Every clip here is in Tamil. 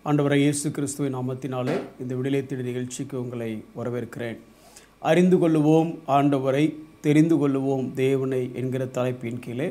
ஆண்டவராகிய இயேசு கிறிஸ்துவின் நாமத்தினாலே இந்த விடுதலை தேடல் நிகழ்ச்சிக்கு உங்களை வரவேற்கிறேன். அறிந்து கொள்ளுவோம் ஆண்டவரை, தெரிந்து கொள்ளுவோம் தேவனை என்கிற தலைப்பின் கீழே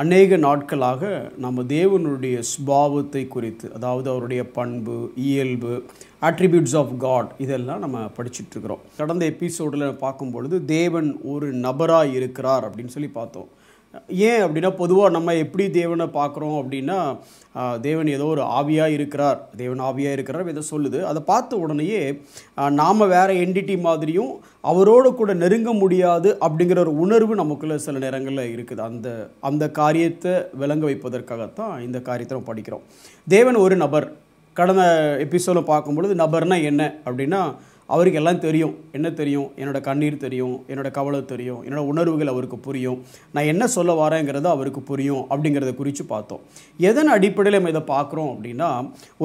அநேக நாட்களாக நம்ம தேவனுடைய சுபாவத்தை குறித்து, அதாவது அவருடைய பண்பு, இயல்பு, அட்ரிபியூட்ஸ் ஆஃப் காட், இதெல்லாம் நம்ம படிச்சுட்டு இருக்கிறோம். கடந்த எபிசோடில் பார்க்கும்பொழுது தேவன் ஒரு நபராக இருக்கிறார் அப்படின்னு சொல்லி பார்த்தோம். ஏன் அப்படின்னா, பொதுவாக நம்ம எப்படி தேவனை பார்க்குறோம் அப்படின்னா, தேவன் ஏதோ ஒரு ஆவியாக இருக்கிறார், தேவன் ஆவியாக இருக்கிறார் இதை சொல்லுது. அதை பார்த்த உடனேயே நாம் வேறு என்டிட்டி மாதிரியும் அவரோடு கூட நெருங்க முடியாது அப்படிங்கிற ஒரு உணர்வு நமக்குள்ள சில நேரங்களில் இருக்குது. அந்த காரியத்தை விளங்க வைப்பதற்காகத்தான் இந்த காரியத்தை நம்ம படிக்கிறோம். தேவன் ஒரு நபர். கடந்த எபிசோடில் பார்க்கும்பொழுது நபர்னா என்ன அப்படின்னா, அவருக்கு எல்லாம் தெரியும். என்ன தெரியும்? என்னோடய கண்ணீர் தெரியும், என்னோடய கவலை தெரியும், என்னோடய உணர்வுகள் அவருக்கு புரியும், நான் என்ன சொல்ல வரேங்கிறது அவருக்கு புரியும் அப்படிங்கிறத குறித்து பார்த்தோம். எதன் அடிப்படையில் நம்ம இதை பார்க்குறோம் அப்படின்னா,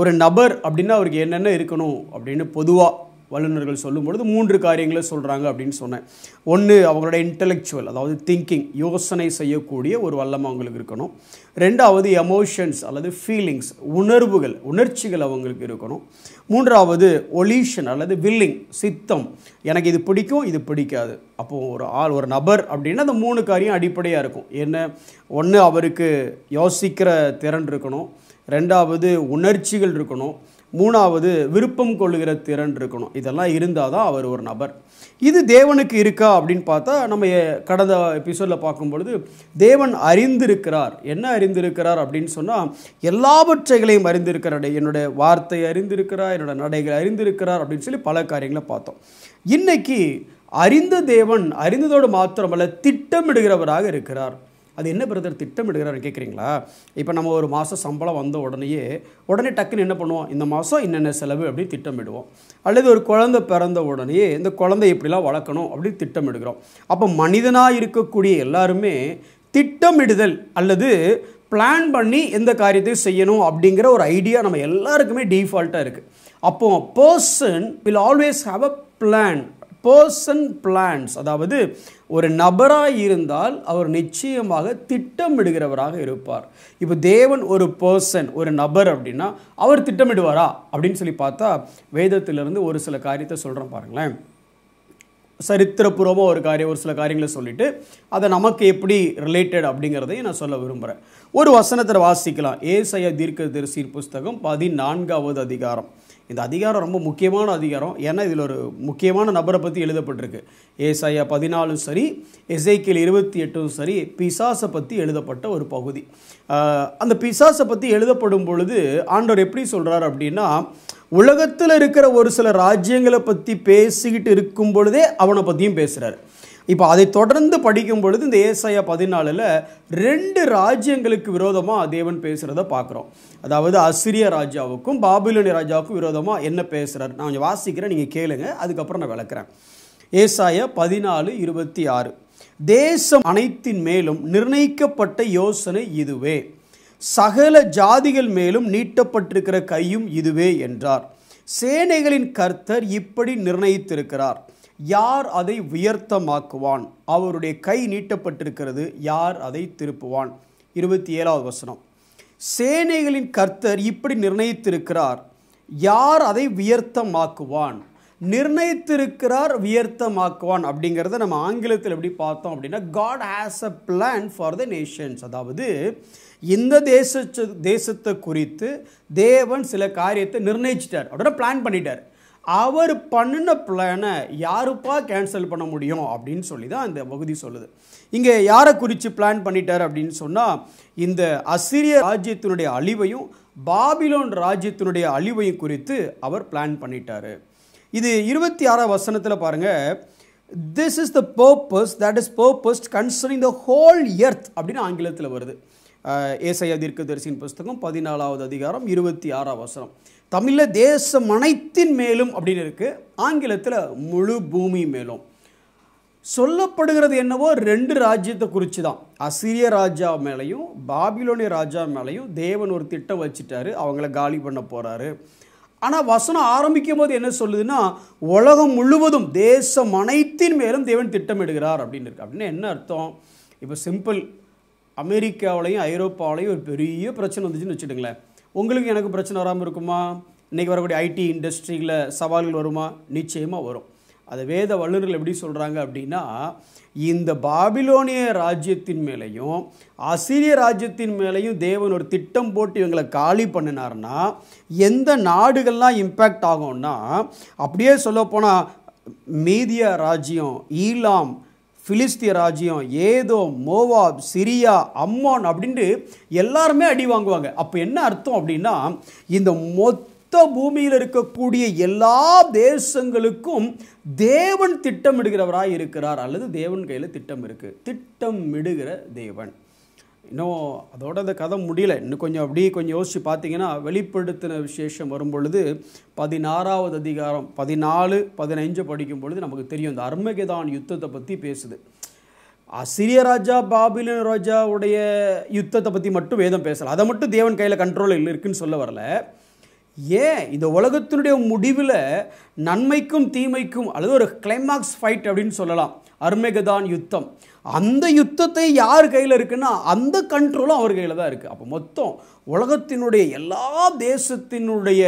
ஒரு நபர் அப்படின்னா அவருக்கு என்னென்ன இருக்கணும் அப்படின்னு பொதுவாக வல்லுநர்கள் சொல்லும்பொழுது 3 காரியங்களை சொல்கிறாங்க அப்படின்னு சொன்னேன். ஒன்று, அவங்களோட இன்டெலெக்சுவல், அதாவது திங்கிங், யோசனை செய்யக்கூடிய ஒரு வல்லமை அவங்களுக்கு இருக்கணும். 2வது, எமோஷன்ஸ் அல்லது ஃபீலிங்ஸ், உணர்ச்சிகள் அவங்களுக்கு இருக்கணும். 3வது, ஒலிஷன் அல்லது வில்லிங், சித்தம், எனக்கு இது பிடிக்கும், இது பிடிக்காது. அப்போது ஒரு நபர் அப்படின்னா அந்த 3 காரியம் அடிப்படையாக இருக்கும். என்ன? ஒன்று, அவருக்கு யோசிக்கிற திறன் இருக்கணும். 2வது, உணர்ச்சிகள் இருக்கணும். 3வது, விருப்பம் கொள்ளுகிற திறன் இருக்கணும். இதெல்லாம் இருந்தால் தான் அவர் ஒரு நபர். இது தேவனுக்கு இருக்கா அப்படின்னு பார்த்தா, நம்ம கடந்த எபிசோடில் பார்க்கும்பொழுது தேவன் அறிந்திருக்கிறார். என்ன அறிந்திருக்கிறார் அப்படின்னு சொன்னால், எல்லாவற்றைகளையும் அறிந்திருக்கிறார். என்னுடைய வார்த்தை அறிந்திருக்கிறார், என்னோட நடைகள் அறிந்திருக்கிறார் அப்படின்னு சொல்லி பல காரியங்களை பார்த்தோம். இன்னைக்கு அறிந்த தேவன் அறிந்ததோடு மாத்திரமல்ல, திட்டமிடுகிறவராக இருக்கிறார். அது என்ன பிரதர் திட்டமிடுகிறான்னு கேட்குறீங்களா? இப்போ நம்ம ஒரு மாதம் சம்பளம் வந்த உடனே டக்குன்னு என்ன பண்ணுவோம்? இந்த மாதம் என்னென்ன செலவு அப்படின்னு திட்டமிடுவோம். அல்லது ஒரு குழந்தை பிறந்த உடனே இந்த குழந்தை இப்படிலாம் வளர்க்கணும் அப்படின்னு திட்டமிடுகிறோம். அப்போ மனிதனாக இருக்கக்கூடிய எல்லாருமே திட்டமிடுதல் அல்லது பிளான் பண்ணி எந்த காரியத்தையும் செய்யணும் அப்படிங்கிற ஒரு ஐடியா நம்ம எல்லாருக்குமே டிஃபால்ட்டாக இருக்குது. அப்போது person will always have a plan. Person plans, அதாவது ஒரு நபராக இருந்தால் அவர் நிச்சயமாக திட்டமிடுகிறவராக இருப்பார். இப்போ தேவன் ஒரு பர்சன், ஒரு நபர் அப்படின்னா அவர் திட்டமிடுவாரா அப்படின்னு சொல்லி பார்த்தா, வேதத்திலிருந்து ஒரு சில காரியத்தை சொல்கிறோம் பாருங்களேன். சரித்திரபூர்வமாக ஒரு சில காரியங்களை சொல்லிவிட்டு அதை நமக்கு எப்படி ரிலேட்டட் அப்படிங்கிறதையும் நான் சொல்ல விரும்புகிறேன். ஒரு வசனத்தை வாசிக்கலாம். ஏசாயா தீர்க்கதரிசியின் புஸ்தகம் 14வது அதிகாரம். இந்த அதிகாரம் ரொம்ப முக்கியமான அதிகாரம். ஏன்னா இதில் ஒரு முக்கியமான நபரை பற்றி எழுதப்பட்டிருக்கு. ஏசாயா 14 சரி, எசேக்கியேல் 28 சரி, பிசாசை பற்றி எழுதப்பட்ட ஒரு பகுதி. அந்த பிசாசை பற்றி எழுதப்படும் பொழுது ஆண்டவர் எப்படி சொல்கிறார் அப்படின்னா, உலகத்தில் இருக்கிற ஒரு சில ராஜ்யங்களை பற்றி பேசிக்கிட்டு இருக்கும் பொழுதே அவனை பற்றியும் பேசுகிறார். இப்போ அதை தொடர்ந்து படிக்கும் பொழுது இந்த ஏசாயா 14ல் 2 ராஜ்யங்களுக்கு விரோதமாக தேவன் பேசுகிறத பார்க்குறோம். அதாவது அசிரிய ராஜாவுக்கும் பாபிலோனிய ராஜாவுக்கும் விரோதமாக என்ன பேசுகிறார். நான் கொஞ்சம் வாசிக்கிறேன், நீங்கள் கேளுங்க, அதுக்கப்புறம் நான் விளக்குறேன். ஏசாயா 14:26. தேசம் அனைத்தின் மேலும் நிர்ணயிக்கப்பட்ட யோசனை இதுவே, சகல ஜாதிகள் மேலும் நீட்டப்பட்டிருக்கிற கையும் இதுவே என்றார். சேனைகளின் கர்த்தர் இப்படி நிர்ணயித்திருக்கிறார், யார் அதை உயர்த்தமாக்குவான்? அவருடைய கை நீட்டப்பட்டிருக்கிறது, யார் அதை திருப்புவான்? 27வது வசனம். சேனைகளின் கர்த்தர் இப்படி நிர்ணயித்திருக்கிறார், யார் அதை உயர்த்தமாக்குவான்? நிர்ணயித்திருக்கிறார், உயர்த்தமாக்குவான் அப்படிங்கிறத நம்ம ஆங்கிலத்தில் எப்படி பார்த்தோம் அப்படின்னா, God has a plan for the nations. அதாவது இந்த தேசத்தை குறித்து தேவன் சில காரியத்தை நிர்ணயிச்சிட்டார், அப்படின்னா பிளான் பண்ணிட்டார். அவர் பண்ணின பிளானை யாருப்பா கேன்சல் பண்ண முடியும் அப்படின்னு சொல்லி தான் இந்த பகுதி சொல்லுது. இங்கே யாரை குறித்து பிளான் பண்ணிட்டார் அப்படின்னு சொன்னால், இந்த அசிரிய ராஜ்யத்தினுடைய அழிவையும் பாபிலோன் ராஜ்யத்தினுடைய அழிவையும் குறித்து அவர் பிளான் பண்ணிட்டார். இது 26வது வசனத்தில் பாருங்கள். This is the purpose that is purposed concerning the whole earth அப்படின்னு ஆங்கிலத்தில் வருது. ஏசாயா தீர்க்கதரிசியின் புஸ்தகம் 14வது அதிகாரம் 26வது வசனம். தமிழில் தேசம் அனைத்தின் மேலும் அப்படின்னு இருக்குது, ஆங்கிலத்தில் முழு பூமி மேலும். சொல்லப்படுகிறது என்னவோ 2 ராஜ்யத்தை குறித்து தான். அசிரிய ராஜா மேலேயும் பாபிலோனிய ராஜா மேலேயும் தேவன் ஒரு திட்டம் வச்சுட்டாரு, அவங்கள காலி பண்ண போகிறாரு. ஆனால் வசனம் ஆரம்பிக்கும் போது என்ன சொல்லுதுன்னா, உலகம் முழுவதும் தேசம் அனைத்தின் மேலும் தேவன் திட்டமிடுகிறார் அப்படின்னு இருக்கு. அப்படின்னா என்ன அர்த்தம்? இப்போ சிம்பிள், அமெரிக்காவிலையும் ஐரோப்பாவிலையும் ஒரு பெரிய பிரச்சனை வந்துச்சுன்னு வச்சுடுங்களேன். உங்களுக்கு எனக்கு பிரச்சனை வராமல் இருக்குமா? இன்றைக்கி வரக்கூடிய ஐடி இண்டஸ்ட்ரியில் சவால்கள் வருமா? நிச்சயமாக வரும். அது வேத வல்லுநர்கள் எப்படி சொல்கிறாங்க அப்படின்னா, இந்த பாபிலோனிய ராஜ்யத்தின் மேலேயும் அசீரிய ராஜ்யத்தின் மேலேயும் தேவன் ஒரு திட்டம் போட்டு இவங்களை காலி பண்ணினார்னா எந்த நாடுகள்லாம் இம்பேக்ட் ஆகும்னா, அப்படியே சொல்லப்போனால் மீதியா ராஜ்யம், ஈலாம், பிலிஸ்திய ராஜ்யம், ஏதோ, மோவாப், சிரியா, அம்மோன் அப்படின்ட்டு எல்லாருமே அடி வாங்குவாங்க. அப்போ என்ன அர்த்தம் அப்படின்னா, இந்த மொத்த பூமியில் இருக்கக்கூடிய எல்லா தேசங்களுக்கும் தேவன் திட்டமிடுகிறவராய் இருக்கிறார், அல்லது தேவன் கையில் திட்டம் இருக்குது. திட்டமிடுகிற தேவன். இன்னும் அதோட அந்த கதை முடியல. இன்னும் கொஞ்சம் அப்படியே கொஞ்சம் யோசித்து பார்த்தீங்கன்னா, வெளிப்படுத்தின விசேஷம் வரும்பொழுது 16வது அதிகாரம் 14, 15 படிக்கும் பொழுது நமக்கு தெரியும், இந்த அர்மகெதான் யுத்தத்தை பற்றி பேசுது. அசிரிய ராஜா பாபிலோன் ராஜாவுடைய யுத்தத்தை பற்றி மட்டும் வேதம் பேசலை. அதை மட்டும் தேவன் கையில் கண்ட்ரோலில் இருக்குன்னு சொல்ல வரல. ஏன் இந்த உலகத்தினுடைய முடிவில் நன்மைக்கும் தீமைக்கும், அல்லது ஒரு கிளைமாக்ஸ் ஃபைட் அப்படின்னு சொல்லலாம், அர்மகெதான் யுத்தம். அந்த யுத்தத்தை யார் கையில் இருக்குன்னா அந்த கண்ட்ரோலும் அவர் கையில் தான் இருக்குது. அப்போ மொத்தம் உலகத்தினுடைய எல்லா தேசத்தினுடைய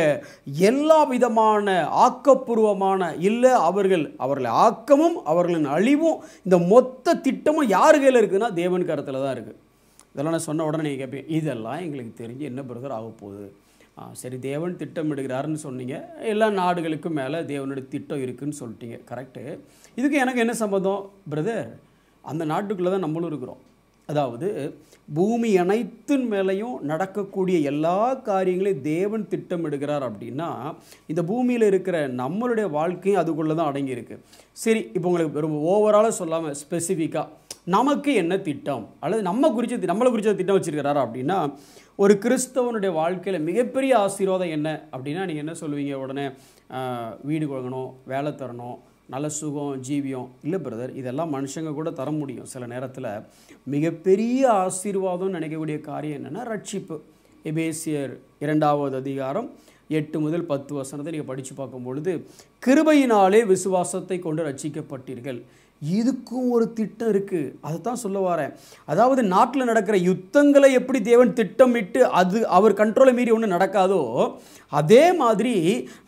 எல்லா விதமான ஆக்கப்பூர்வமான இல்லை அவர்களை ஆக்கமும் அவர்களின் அழிவும் இந்த மொத்த திட்டமும் யார் கையில் இருக்குதுன்னா தேவன் கருத்தில் தான் இருக்குது. இதெல்லாம் நான் சொன்ன உடனே நீங்கள் கேட்பேன், இதெல்லாம் எங்களுக்கு தெரிஞ்சு என்ன பிரதர் ஆக போகுது? சரி, தேவன் திட்டமிடுகிறாருன்னு சொன்னீங்க, எல்லா நாடுகளுக்கும் மேலே தேவனுடைய திட்டம் இருக்குதுன்னு சொல்லிட்டீங்க. கரெக்டு. இதுக்கு எனக்கு என்ன சம்பந்தம் பிரதர்? அந்த நாட்டுக்குள்ளே தான் நம்மளும் இருக்கிறோம். அதாவது பூமி அனைத்தின் மேலேயும் நடக்கக்கூடிய எல்லா காரியங்களையும் தேவன் திட்டமிடுகிறார் அப்படின்னா, இந்த பூமியில் இருக்கிற நம்மளுடைய வாழ்க்கையும் அதுக்குள்ளே தான் அடங்கியிருக்கு. சரி, இப்போ உங்களுக்கு ரொம்ப ஓவராலாக சொல்லாமல் ஸ்பெசிஃபிக்காக நமக்கு என்ன திட்டம், அல்லது நம்மளை குறித்த திட்டம் வச்சுருக்கிறாரா அப்படின்னா, ஒரு கிறிஸ்தவனுடைய வாழ்க்கையில் மிகப்பெரிய ஆசீர்வாதம் என்ன அப்படின்னா, நீங்கள் என்ன சொல்லுவீங்க? உடனே வீடு கொடுக்கணும், வேலை தரணும், நல்ல சுகம், ஜீவியம். இல்லை பிரதர், இதெல்லாம் மனுஷங்க கூட தர முடியும். சில நேரத்தில் மிகப்பெரிய ஆசீர்வாதம்னு நினைக்கக்கூடிய காரியம் என்னென்னா ரட்சிப்பு. எபேசியர் 2வது அதிகாரம் 8 முதல் 10 வசனத்தை நீங்கள் படித்து பார்க்கும் பொழுது, கிருபையினாலே விசுவாசத்தை கொண்டு ரட்சிக்கப்பட்டீர்கள். இதுக்கும் ஒரு திட்டம் இருக்குது. அதை தான் சொல்ல வரேன். அதாவது நாட்டில் நடக்கிற யுத்தங்களை எப்படி தேவன் திட்டமிட்டு அது அவர் கண்ட்ரோலை மீறி ஒன்று நடக்காதோ, அதே மாதிரி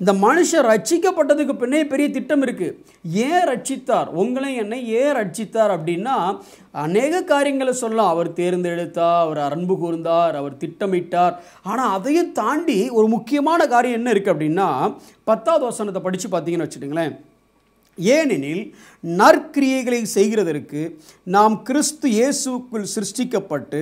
இந்த மனுஷன் ரட்சிக்கப்பட்டதுக்கு பின்னே பெரிய திட்டம் இருக்குது. ஏன் ரட்சித்தார்? உங்களை என்னை ஏன் ரட்சித்தார் அப்படின்னா, அநேக காரியங்களை சொல்லலாம். அவர் தேர்ந்தெடுத்தார், அவர் அன்பு கூர்ந்தார், அவர் திட்டமிட்டார். ஆனால் அதையும் தாண்டி ஒரு முக்கியமான காரியம் என்ன இருக்குது அப்படின்னா, 10வது வசனத்தை படித்து பார்த்தீங்கன்னு வச்சுட்டுங்களேன், ஏனெனில் நற்கிரியைகளை செய்கிறதற்கு நாம் கிறிஸ்து இயேசுக்குள் சிருஷ்டிக்கப்பட்டு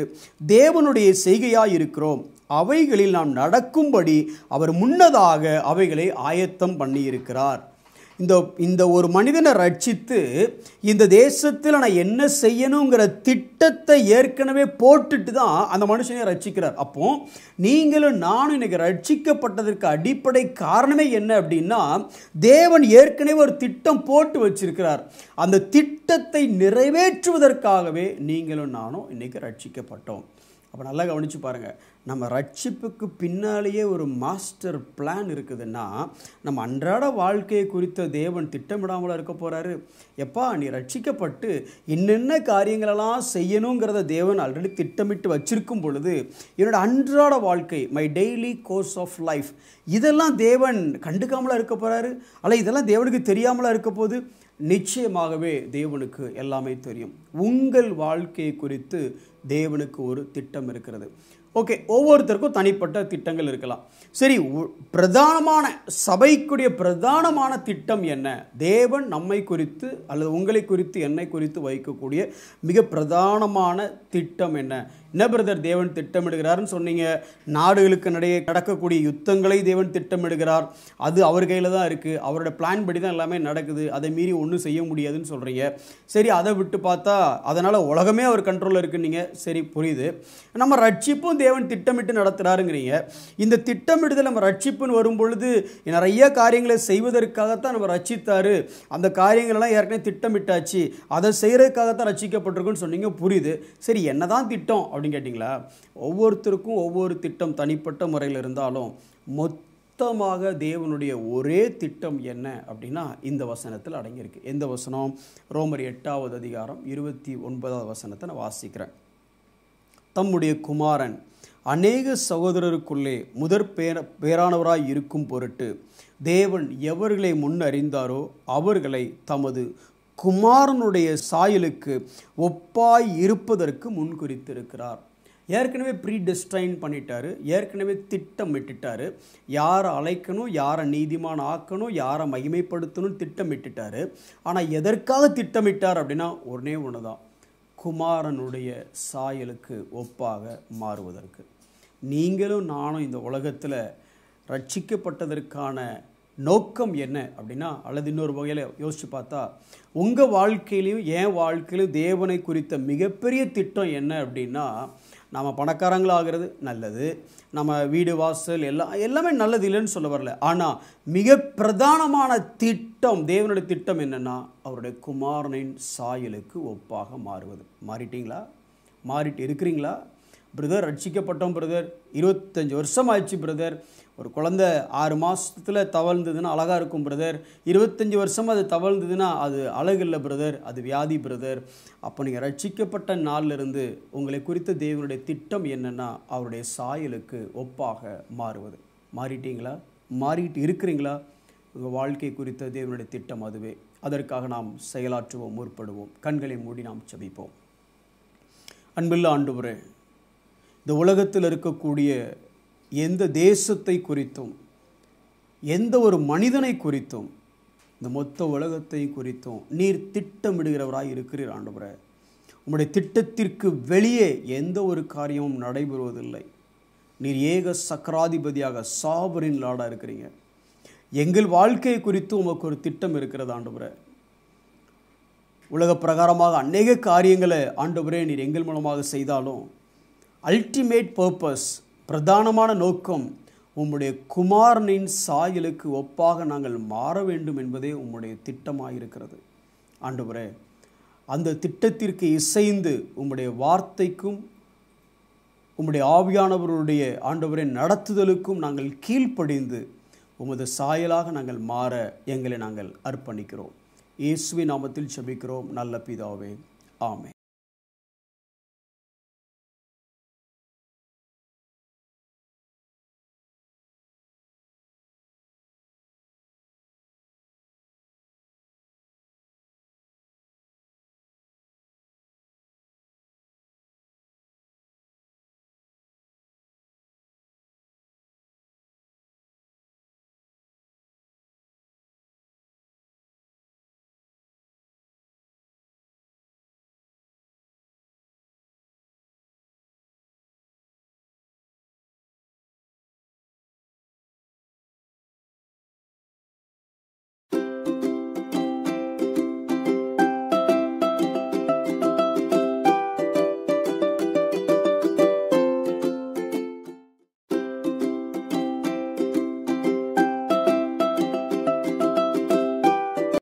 தேவனுடைய செய்கையாய் இருக்கிறோம். அவைகளில் நாம் நடக்கும்படி அவர் முன்னதாக அவைகளை ஆயத்தம் பண்ணியிருக்கிறார். இந்த ஒரு மனிதனை ரட்சித்து இந்த தேசத்தில் நான் என்ன செய்யணுங்கிற திட்டத்தை ஏற்கனவே போட்டுட்டு தான் அந்த மனுஷனை ரட்சிக்கிறார். அப்போ நீங்களும் நானும் இன்னைக்கு ரட்சிக்கப்பட்டதற்கு அடிப்படை காரணமே என்ன அப்படின்னா, தேவன் ஏற்கனவே ஒரு திட்டம் போட்டு வச்சிருக்கிறார். அந்த திட்டத்தை நிறைவேற்றுவதற்காகவே நீங்களும் நானும் இன்னைக்கு ரட்சிக்கப்பட்டோம். அப்போ நல்லா கவனித்து பாருங்கள், நம்ம ரட்சிப்புக்கு பின்னாலேயே ஒரு மாஸ்டர் பிளான் இருக்குதுன்னா, நம்ம அன்றாட வாழ்க்கையை குறித்த தேவன் திட்டமிடாமல் இருக்க போகிறாரு. எப்பா நீ ரட்சிக்கப்பட்டு என்னென்ன காரியங்களெல்லாம் செய்யணுங்கிறத தேவன் ஆல்ரெடி திட்டமிட்டு வச்சிருக்கும் பொழுது, என்னோட அன்றாட வாழ்க்கை, my daily course of life, இதெல்லாம் தேவன் கண்டுக்காமலாக இருக்க போகிறாரு? அல்ல இதெல்லாம் தேவனுக்கு தெரியாமலாக இருக்க போகுது? நிச்சயமாகவே தேவனுக்கு எல்லாமே தெரியும். உங்கள் வாழ்க்கையை குறித்து தேவனுக்கு ஒரு திட்டம் இருக்கிறது. ஓகே, ஒவ்வொருத்தருக்கும் தனிப்பட்ட திட்டங்கள் இருக்கலாம். சரி, பிரதானமான சபைக்குரிய பிரதானமான திட்டம் என்ன? தேவன் நம்மை குறித்து அல்லது உங்களை குறித்து என்னை குறித்து வைக்கக்கூடிய மிக பிரதானமான திட்டம் என்ன? என்ன பிரதர் தேவன் திட்டமிடுகிறாருன்னு சொன்னீங்க. நாடுகளுக்கு நடையே நடக்கக்கூடிய யுத்தங்களை தேவன் திட்டமிடுகிறார். அது அவர் கையில் தான் இருக்குது. அவரோட பிளான் படி தான் எல்லாமே நடக்குது. அதை மீறி ஒன்றும் செய்ய முடியாதுன்னு சொல்கிறீங்க. சரி, அதை விட்டு பார்த்தா அதனால் உலகமே அவர் கண்ட்ரோலில் இருக்குன்னீங்க. சரி, புரியுது. நம்ம ரட்சிப்பும் தேவன் திட்டமிட்டு நடத்துகிறாருங்கிறீங்க. இந்த திட்டமிடுதல் நம்ம ரட்சிப்புன்னு வரும் பொழுது நிறைய காரியங்களை செய்வதற்காகத்தான் நம்ம ரட்சித்தாரு. அந்த காரியங்களெல்லாம் ஏற்கனவே திட்டமிட்டாச்சு, அதை செய்கிறதுக்காகத்தான் ரட்சிக்கப்பட்டிருக்குன்னு சொன்னீங்க. புரியுது. சரி, என்னதான் திட்டம் அப்படின்னு கேட்டிங்களா? ஒவ்வொருத்தருக்கும் ஒவ்வொரு திட்டம் தனிப்பட்ட முறையில் இருந்தாலும் மொத்தமாக தேவனுடைய ஒரே திட்டம் என்ன அப்படின்னா இந்த வசனத்தில் அடங்கியிருக்கு. எந்த வசனம்? ரோமர் 8வது அதிகாரம் 29வது வசனத்தை நான் வாசிக்கிறேன். தம்முடைய குமாரன் அநேக சகோதரருக்குள்ளே பேரானவராய் இருக்கும் பொருட்டு தேவன் எவர்களை முன்னறிந்தாரோ அவர்களை தமது குமாரனுடைய சாயலுக்கு ஒப்பாய் இருப்பதற்கு முன்குறித்திருக்கிறார். ஏற்கனவே ப்ரீடெஸ்டைன் பண்ணிட்டாரு, ஏற்கனவே திட்டமிட்டுட்டாரு. யாரை அழைக்கணும், யாரை நீதிமான் ஆக்கணும், யாரை மகிமைப்படுத்தணும் திட்டமிட்டுட்டாரு. ஆனால் எதற்காக திட்டமிட்டார் அப்படின்னா ஒன்றே ஒன்று தான், குமாரனுடைய சாயலுக்கு ஒப்பாக மாறுவதற்கு. நீங்களும் நானும் இந்த உலகத்தில் ரட்சிக்கப்பட்டதற்கான நோக்கம் என்ன அப்படின்னா, அல்லது இன்னொரு வகையில் யோசித்து பார்த்தா உங்கள் வாழ்க்கையிலையும் என் வாழ்க்கையிலும் தேவனை குறித்த மிகப்பெரிய திட்டம் என்ன அப்படின்னா, நம்ம பணக்காரங்களாகிறது நல்லது, நம்ம வீடு வாசல் எல்லாமே நல்லது இல்லைன்னு சொல்ல வரல. ஆனால் மிக பிரதானமான திட்டம், தேவனுடைய திட்டம் என்னென்னா அவருடைய குமாரனின் சாயலுக்கு ஒப்பாக மாறுவது. மாறிட்டீங்களா? மாறிட்டு இருக்கிறீங்களா? பிரதர் ரட்சிக்கப்பட்டோம் பிரதர், 25 வருஷம் ஆயிடுச்சு பிரதர், ஒரு குழந்தை 6 மாதத்தில் தவழ்ந்ததுன்னா அழகாக இருக்கும் பிரதர், 25 வருஷம் அது தவழ்ந்ததுன்னா அது அழகில்லை பிரதர், அது வியாதி பிரதர். அப்போ நீங்கள் ரட்சிக்கப்பட்ட நாளிலிருந்து உங்களை குறித்த தேவனுடைய திட்டம் என்னென்னா அவருடைய சாயலுக்கு ஒப்பாக மாறுவது. மாறிட்டீங்களா? மாறிட்டு இருக்கிறீங்களா? உங்கள் வாழ்க்கை குறித்த தேவனுடைய திட்டம் அதுவே. அதற்காக நாம் செயலாற்றுவோம், முற்படுவோம். கண்களை மூடி நாம் ஜெபிப்போம். அன்புள்ள ஆண்டவரே, இந்த உலகத்தில் இருக்கக்கூடிய எந்த தேசத்தை குறித்தும், எந்த ஒரு மனிதனை குறித்தும், இந்த மொத்த உலகத்தை குறித்தும் நீர் திட்டமிடுகிறவராய் இருக்கிறீர் ஆண்டவரே. உம்முடைய திட்டத்திற்கு வெளியே எந்த ஒரு காரியமும் நடைபெறுவதில்லை. நீர் ஏக சக்கராதிபதியாக சாவரின் லார்டாக இருக்கிறீங்க. எங்கள் வாழ்க்கையை குறித்து உமக்கு ஒரு திட்டம் இருக்கிறது ஆண்டவரே. உலக பிரகாரமாக அநேக காரியங்களை ஆண்டவரே நீர் எங்கள் மூலமாக செய்தாலும் அல்டிமேட் பர்பஸ், பிரதானமான நோக்கம் உம்முடைய குமாரனின் சாயலுக்கு ஒப்பாக நாங்கள் மாற வேண்டும் என்பதே உம்முடைய திட்டமாக இருக்கிறது ஆண்டவரே. அந்த திட்டத்திற்கு இசைந்து உம்முடைய வார்த்தைக்கும் உம்முடைய ஆவியானவருடைய ஆண்டவரே நடத்துதலுக்கும் நாங்கள் கீழ்ப்படிந்து உமது சாயலாக நாங்கள் மாற எங்களை நாங்கள் அர்ப்பணிக்கிறோம். இயேசுவின் நாமத்தில் ஜெபிக்கிறோம் நல்ல பிதாவே, ஆமென்.